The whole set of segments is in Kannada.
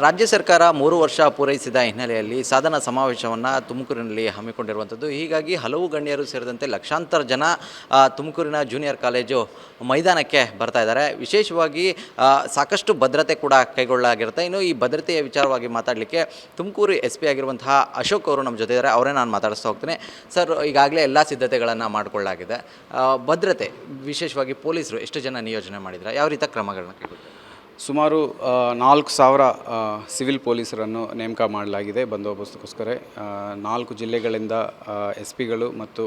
ರಾಜ್ಯ ಸರ್ಕಾರ 3 ವರ್ಷ ಪೂರೈಸಿದ ಹಿನ್ನೆಲೆಯಲ್ಲಿ ಸಾಧನಾ ಸಮಾವೇಶವನ್ನು ತುಮಕೂರಿನಲ್ಲಿ ಹಮ್ಮಿಕೊಂಡಿರುವಂಥದ್ದು. ಹೀಗಾಗಿ ಹಲವು ಗಣ್ಯರು ಸೇರಿದಂತೆ ಲಕ್ಷಾಂತರ ಜನ ತುಮಕೂರಿನ ಜೂನಿಯರ್ ಕಾಲೇಜು ಮೈದಾನಕ್ಕೆ ಬರ್ತಾ ಇದ್ದಾರೆ. ವಿಶೇಷವಾಗಿ ಸಾಕಷ್ಟು ಭದ್ರತೆ ಕೂಡ ಕೈಗೊಳ್ಳಲಾಗಿರುತ್ತೆ. ಇನ್ನು ಈ ಭದ್ರತೆಯ ವಿಚಾರವಾಗಿ ಮಾತಾಡಲಿಕ್ಕೆ ತುಮಕೂರು SP ಆಗಿರುವಂತಹ ಅಶೋಕ್ ಅವರು ನಮ್ಮ ಜೊತೆ ಇದ್ದಾರೆ. ಅವರೇ ನಾನು ಮಾತಾಡಿಸ್ತಾ ಹೋಗ್ತೀನಿ. ಸರ್, ಈಗಾಗಲೇ ಎಲ್ಲ ಸಿದ್ಧತೆಗಳನ್ನು ಮಾಡಿಕೊಳ್ಳಲಾಗಿದೆ. ಭದ್ರತೆ ವಿಶೇಷವಾಗಿ ಪೊಲೀಸರು ಎಷ್ಟು ಜನ ನಿಯೋಜನೆ ಮಾಡಿದ್ದಾರೆ, ಯಾವ ರೀತಿಯ ಕ್ರಮಗಳನ್ನ ಕೈಗೊಳ್ತಾರೆ? ಸುಮಾರು 4,000 ಸಿವಿಲ್ ಪೊಲೀಸರನ್ನು ನೇಮಕ ಮಾಡಲಾಗಿದೆ ಬಂದೋಬಸ್ತ್ಗೋಸ್ಕರ. 4 ಜಿಲ್ಲೆಗಳಿಂದ SP ಗಳು ಮತ್ತು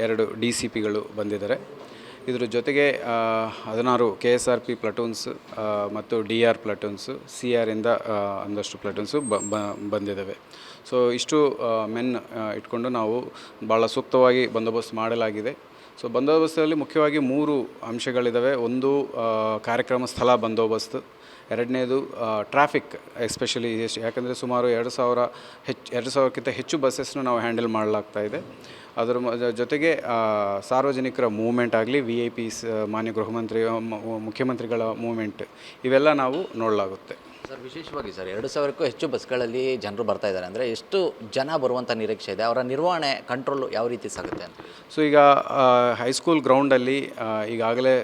2 DCPಗಳು ಬಂದಿದ್ದಾರೆ. ಇದರ ಜೊತೆಗೆ 16 KSRP ಪ್ಲಟೂನ್ಸ್ ಮತ್ತು DR ಪ್ಲಟೂನ್ಸು, CRಯಿಂದ ಒಂದಷ್ಟು ಪ್ಲಟೂನ್ಸು ಬಂದಿದ್ದಾವೆ. ಸೊ ಇಷ್ಟು ಮೆನ್ ಇಟ್ಕೊಂಡು ನಾವು ಭಾಳ ಸೂಕ್ತವಾಗಿ ಬಂದೋಬಸ್ತ್ ಮಾಡಲಾಗಿದೆ. ಸೊ ಬಂದೋಬಸ್ತಲ್ಲಿ ಮುಖ್ಯವಾಗಿ 3 ಅಂಶಗಳಿದ್ದಾವೆ. ಒಂದು ಕಾರ್ಯಕ್ರಮ ಸ್ಥಳ ಬಂದೋಬಸ್ತ್, ಎರಡನೇದು ಟ್ರಾಫಿಕ್ ಎಸ್ಪೆಷಲಿ, ಯಾಕಂದರೆ ಸುಮಾರು 2,000ಕ್ಕಿಂತ ಹೆಚ್ಚು ಬಸ್ಸಸ್ನು ನಾವು ಹ್ಯಾಂಡಲ್ ಮಾಡಲಾಗ್ತಾಯಿದೆ. ಅದರ ಜೊತೆಗೆ ಸಾರ್ವಜನಿಕರ ಮೂವ್ಮೆಂಟ್ ಆಗಲಿ, VIPs, ಮಾನ್ಯ ಮುಖ್ಯಮಂತ್ರಿಗಳ ಮೂವ್ಮೆಂಟ್, ಇವೆಲ್ಲ ನಾವು ನೋಡಲಾಗುತ್ತೆ. ಸರ್, ವಿಶೇಷವಾಗಿ ಸರ್ 2,000ಕ್ಕೂ ಹೆಚ್ಚು ಬಸ್ಗಳಲ್ಲಿ ಜನರು ಬರ್ತಾ ಇದ್ದಾರೆ ಅಂದರೆ ಎಷ್ಟು ಜನ ಬರುವಂಥ ನಿರೀಕ್ಷೆ ಇದೆ? ಅವರ ನಿರ್ವಹಣೆ, ಕಂಟ್ರೋಲು ಯಾವ ರೀತಿ ಸಾಗುತ್ತೆ ಅಂತ? ಸೊ ಈಗ ಹೈಸ್ಕೂಲ್ ಗ್ರೌಂಡಲ್ಲಿ ಈಗಾಗಲೇ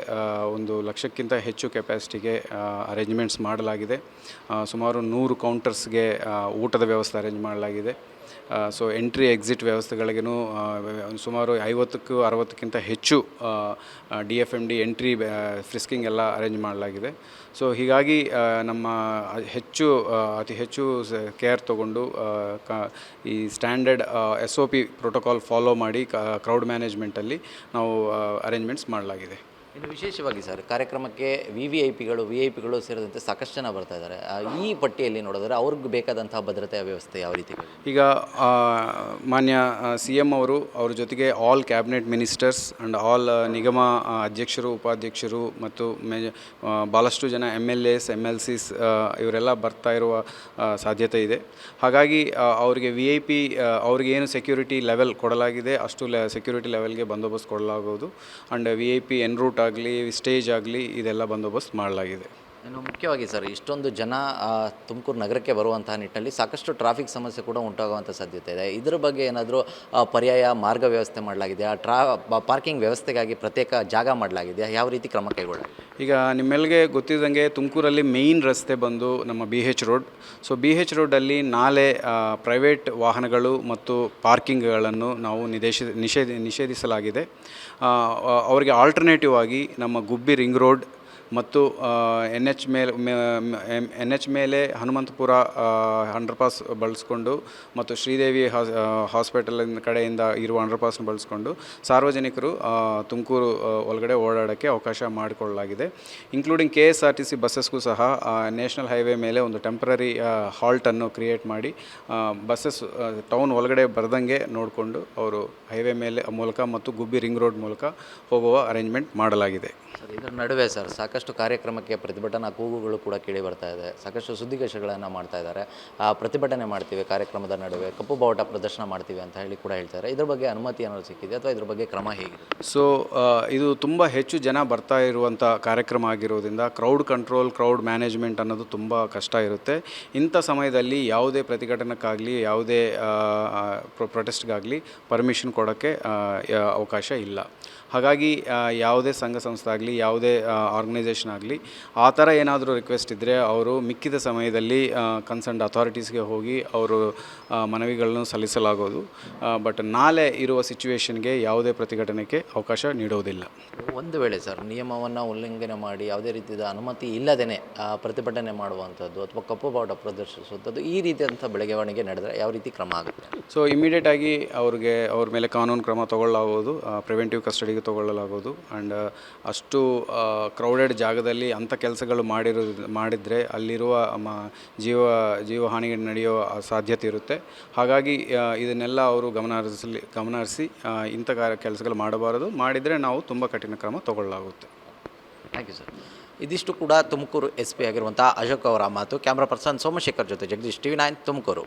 1,00,000ಕ್ಕಿಂತ ಹೆಚ್ಚು ಕೆಪಾಸಿಟಿಗೆ ಅರೇಂಜ್ಮೆಂಟ್ಸ್ ಮಾಡಲಾಗಿದೆ. ಸುಮಾರು 100 ಕೌಂಟರ್ಸ್ಗೆ ಊಟದ ವ್ಯವಸ್ಥೆ ಅರೇಂಜ್ ಮಾಡಲಾಗಿದೆ. ಸೊ ಎಂಟ್ರಿ ಎಕ್ಸಿಟ್ ವ್ಯವಸ್ಥೆಗಳಿಗೂ ಸುಮಾರು 50-60ಕ್ಕಿಂತ ಹೆಚ್ಚು DFMD ಎಂಟ್ರಿ ಫ್ರಿಸ್ಕಿಂಗ್ ಎಲ್ಲ ಅರೇಂಜ್ ಮಾಡಲಾಗಿದೆ. ಸೊ ಹೀಗಾಗಿ ನಮ್ಮ ಅತಿ ಹೆಚ್ಚು ಕೇರ್ ತೊಗೊಂಡು ಈ ಸ್ಟ್ಯಾಂಡರ್ಡ್ SOP ಪ್ರೋಟೋಕಾಲ್ ಫಾಲೋ ಮಾಡಿ ಕ್ರೌಡ್ ಮ್ಯಾನೇಜ್ಮೆಂಟಲ್ಲಿ ನಾವು ಅರೇಂಜ್ಮೆಂಟ್ಸ್ ಮಾಡಲಾಗಿದೆ. ಇನ್ನು ವಿಶೇಷವಾಗಿ ಸರ್, ಕಾರ್ಯಕ್ರಮಕ್ಕೆ VIP ಗಳು ಸೇರಿದಂತೆ ಸಾಕಷ್ಟು ಜನ ಬರ್ತಾ ಇದ್ದಾರೆ. ಈ ಪಟ್ಟಿಯಲ್ಲಿ ನೋಡಿದ್ರೆ ಅವ್ರಿಗೆ ಬೇಕಾದಂತಹ ಭದ್ರತೆಯ ವ್ಯವಸ್ಥೆ ಯಾವ ರೀತಿ? ಈಗ ಮಾನ್ಯ CM ಅವ್ರ ಜೊತೆಗೆ all cabinet ministers and all ನಿಗಮ ಅಧ್ಯಕ್ಷರು, ಉಪಾಧ್ಯಕ್ಷರು ಮತ್ತು ಭಾಳಷ್ಟು ಜನ MLAs, MLCs ಇವರೆಲ್ಲ ಬರ್ತಾ ಇರುವ ಸಾಧ್ಯತೆ ಇದೆ. ಹಾಗಾಗಿ ಅವರಿಗೆ VIP ಅವ್ರಿಗೆ ಏನು ಸೆಕ್ಯೂರಿಟಿ ಲೆವೆಲ್ ಕೊಡಲಾಗಿದೆ ಅಷ್ಟು ಸೆಕ್ಯೂರಿಟಿ ಲೆವೆಲ್ಗೆ ಬಂದೋಬಸ್ತ್ ಕೊಡಲಾಗುವುದು. ಆ್ಯಂಡ್ VIP ಎನ್ ರೂಟ್ ಆಗಲಿ, ಸ್ಟೇಜ್ ಆಗಲಿ, ಇದೆಲ್ಲ ಬಂದೋಬಸ್ತ್ ಮಾಡಲಾಗಿದೆ. ಇನ್ನು ಮುಖ್ಯವಾಗಿ ಸರ್, ಇಷ್ಟೊಂದು ಜನ ತುಮಕೂರು ನಗರಕ್ಕೆ ಬರುವಂತಹ ನಿಟ್ಟಿನಲ್ಲಿ ಸಾಕಷ್ಟು ಟ್ರಾಫಿಕ್ ಸಮಸ್ಯೆ ಕೂಡ ಉಂಟಾಗುವಂಥ ಸಾಧ್ಯತೆ ಇದೆ. ಇದರ ಬಗ್ಗೆ ಏನಾದರೂ ಪರ್ಯಾಯ ಮಾರ್ಗ ವ್ಯವಸ್ಥೆ ಮಾಡಲಾಗಿದೆಯಾ? ಪಾರ್ಕಿಂಗ್ ವ್ಯವಸ್ಥೆಗಾಗಿ ಪ್ರತ್ಯೇಕ ಜಾಗ ಮಾಡಲಾಗಿದೆಯಾ? ಯಾವ ರೀತಿ ಕ್ರಮ ಕೈಗೊಳ್ಳಲಾಗಿದೆ? ಈಗ ನಿಮ್ಮೆಲ್ಲರಿಗೆ ಗೊತ್ತಿದ್ದಂಗೆ ತುಮಕೂರಲ್ಲಿ ಮೇಯ್ನ್ ರಸ್ತೆ ಬಂದು ನಮ್ಮ BH ರೋಡ್. ಸೊ BH ರೋಡಲ್ಲಿ ನಾಳೆ ಪ್ರೈವೇಟ್ ವಾಹನಗಳು ಮತ್ತು ಪಾರ್ಕಿಂಗ್ಗಳನ್ನು ನಾವು ನಿಷೇಧಿಸಲಾಗಿದೆ. ಅವರಿಗೆ ಆಲ್ಟರ್ನೇಟಿವ್ ಆಗಿ ನಮ್ಮ ಗುಬ್ಬಿ ರಿಂಗ್ ರೋಡ್ ಮತ್ತು NH ಮೇಲೆ ಹನುಮಂತಪುರ ಅಂಡರ್ಪಾಸ್ ಬಳಸ್ಕೊಂಡು ಮತ್ತು ಶ್ರೀದೇವಿ ಹಾಸ್ಪಿಟಲಿನ ಕಡೆಯಿಂದ ಇರುವ ಅಂಡರ್ಪಾಸ್ನ ಬಳಸ್ಕೊಂಡು ಸಾರ್ವಜನಿಕರು ತುಮಕೂರು ಒಳಗಡೆ ಓಡಾಡೋಕ್ಕೆ ಅವಕಾಶ ಮಾಡಿಕೊಳ್ಳಲಾಗಿದೆ. ಇನ್ಕ್ಲೂಡಿಂಗ್ KSRTC ಬಸ್ಸಸ್ಗೂ ಸಹ ನ್ಯಾಷನಲ್ ಹೈವೇ ಮೇಲೆ ಒಂದು ಟೆಂಪ್ರರಿ ಹಾಲ್ಟನ್ನು ಕ್ರಿಯೇಟ್ ಮಾಡಿ ಬಸ್ಸಸ್ ಟೌನ್ ಒಳಗಡೆ ಬರ್ದಂಗೆ ನೋಡಿಕೊಂಡು ಅವರು ಹೈವೇ ಮೇಲೆ ಮೂಲಕ ಮತ್ತು ಗುಬ್ಬಿ ರಿಂಗ್ ರೋಡ್ ಮೂಲಕ ಹೋಗುವ ಅರೇಂಜ್ಮೆಂಟ್ ಮಾಡಲಾಗಿದೆ. ಸರ್, ಇದರ ನಡುವೆ ಸರ್ ಸಾಕಷ್ಟು ಕಾರ್ಯಕ್ರಮಕ್ಕೆ ಪ್ರತಿಭಟನಾ ಕೂಗುಗಳು ಕೂಡ ಕೇಳಿ ಬರ್ತಾ ಇದೆ. ಸಾಕಷ್ಟು ಸುದ್ದಿಗೋಷ್ಠಿಗಳನ್ನು ಮಾಡ್ತಾ ಇದ್ದಾರೆ. ಪ್ರತಿಭಟನೆ ಮಾಡ್ತೀವಿ, ಕಾರ್ಯಕ್ರಮದ ನಡುವೆ ಕಪ್ಪು ಬಾವುಟ ಪ್ರದರ್ಶನ ಮಾಡ್ತೀವಿ ಅಂತ ಹೇಳಿ ಕೂಡ ಹೇಳ್ತಾರೆ. ಇದ್ರ ಬಗ್ಗೆ ಅನುಮತಿ ಏನಾದರೂ ಸಿಕ್ಕಿದೆ ಅಥವಾ ಇದ್ರ ಬಗ್ಗೆ ಕ್ರಮ ಹೇಗಿದೆ? ಸೊ ಇದು ತುಂಬ ಹೆಚ್ಚು ಜನ ಬರ್ತಾ ಇರುವಂಥ ಕಾರ್ಯಕ್ರಮ ಆಗಿರೋದ್ರಿಂದ ಕ್ರೌಡ್ ಮ್ಯಾನೇಜ್ಮೆಂಟ್ ಅನ್ನೋದು ತುಂಬ ಕಷ್ಟ ಇರುತ್ತೆ. ಇಂಥ ಸಮಯದಲ್ಲಿ ಯಾವುದೇ ಪ್ರತಿಭಟನೆಗಾಗಲಿ, ಯಾವುದೇ ಪ್ರೊಟೆಸ್ಟ್ಗಾಗಲಿ ಪರ್ಮಿಷನ್ ಕೊಡೋಕ್ಕೆ ಅವಕಾಶ ಇಲ್ಲ. ಹಾಗಾಗಿ ಯಾವುದೇ ಸಂಘ ಸಂಸ್ಥೆ ಆಗಲಿ, ಯಾವುದೇ ಆರ್ಗನೈಸೇಷನ್ ಆಗಲಿ ಆ ಥರ ಏನಾದರೂ ರಿಕ್ವೆಸ್ಟ್ ಇದ್ದರೆ ಅವರು ಮಿಕ್ಕಿದ ಸಮಯದಲ್ಲಿ ಕನ್ಸರ್ನ್ಡ್ ಅಥಾರಿಟೀಸ್ಗೆ ಹೋಗಿ ಅವರು ಮನವಿಗಳನ್ನು ಸಲ್ಲಿಸಲಾಗೋದು. ಬಟ್ ನಾಳೆ ಇರುವ ಸಿಚುವೇಷನ್ಗೆ ಯಾವುದೇ ಪ್ರತಿಭಟನೆಗೆ ಅವಕಾಶ ನೀಡೋದಿಲ್ಲ. ಒಂದು ವೇಳೆ ಸರ್ ನಿಯಮವನ್ನು ಉಲ್ಲಂಘನೆ ಮಾಡಿ ಯಾವುದೇ ರೀತಿಯ ಅನುಮತಿ ಇಲ್ಲದೇ ಪ್ರತಿಭಟನೆ ಮಾಡುವಂಥದ್ದು ಅಥವಾ ಕಪ್ಪು ಬಾವುಟ ಪ್ರದರ್ಶಿಸುವಂಥದ್ದು, ಈ ರೀತಿಯಂಥ ಬೆಳವಣಿಗೆ ನಡೆದರೆ ಯಾವ ರೀತಿ ಕ್ರಮ ಆಗುತ್ತೆ? ಸೊ ಇಮಿಡಿಯೇಟಾಗಿ ಅವ್ರ ಮೇಲೆ ಕಾನೂನು ಕ್ರಮ ತೊಗೊಳ್ಳಲಾಗುವುದು, ಪ್ರಿವೆಂಟಿವ್ ಕಸ್ಟಡಿಗೆ ತೊಗೊಳ್ಳಲಾಗೋದು. ಆ್ಯಂಡ್ ಅಷ್ಟು ಕ್ರೌಡೆಡ್ ಜಾಗದಲ್ಲಿ ಅಂಥ ಕೆಲಸಗಳು ಮಾಡಿದರೆ ಅಲ್ಲಿರುವ ಜೀವಹಾನಿ ನಡೆಯೋ ಸಾಧ್ಯತೆ ಇರುತ್ತೆ. ಹಾಗಾಗಿ ಇದನ್ನೆಲ್ಲ ಅವರು ಗಮನಹರಿಸಿ ಇಂಥ ಕೆಲಸಗಳು ಮಾಡಬಾರದು. ಮಾಡಿದರೆ ನಾವು ತುಂಬ ಕಠಿಣ ಕ್ರಮ ತೊಗೊಳ್ಳಲಾಗುತ್ತೆ. Thank you sir. ಇದಿಷ್ಟು ಕೂಡ ತುಮಕೂರು SP ಆಗಿರುವಂಥ ಅಶೋಕ್ ಅವರ ಮಾತು. ಕ್ಯಾಮ್ರಾ ಪರ್ಸನ್ ಸೋಮಶೇಖರ್ ಜೊತೆ ಜಗದೀಶ್, TV9 ತುಮಕೂರು.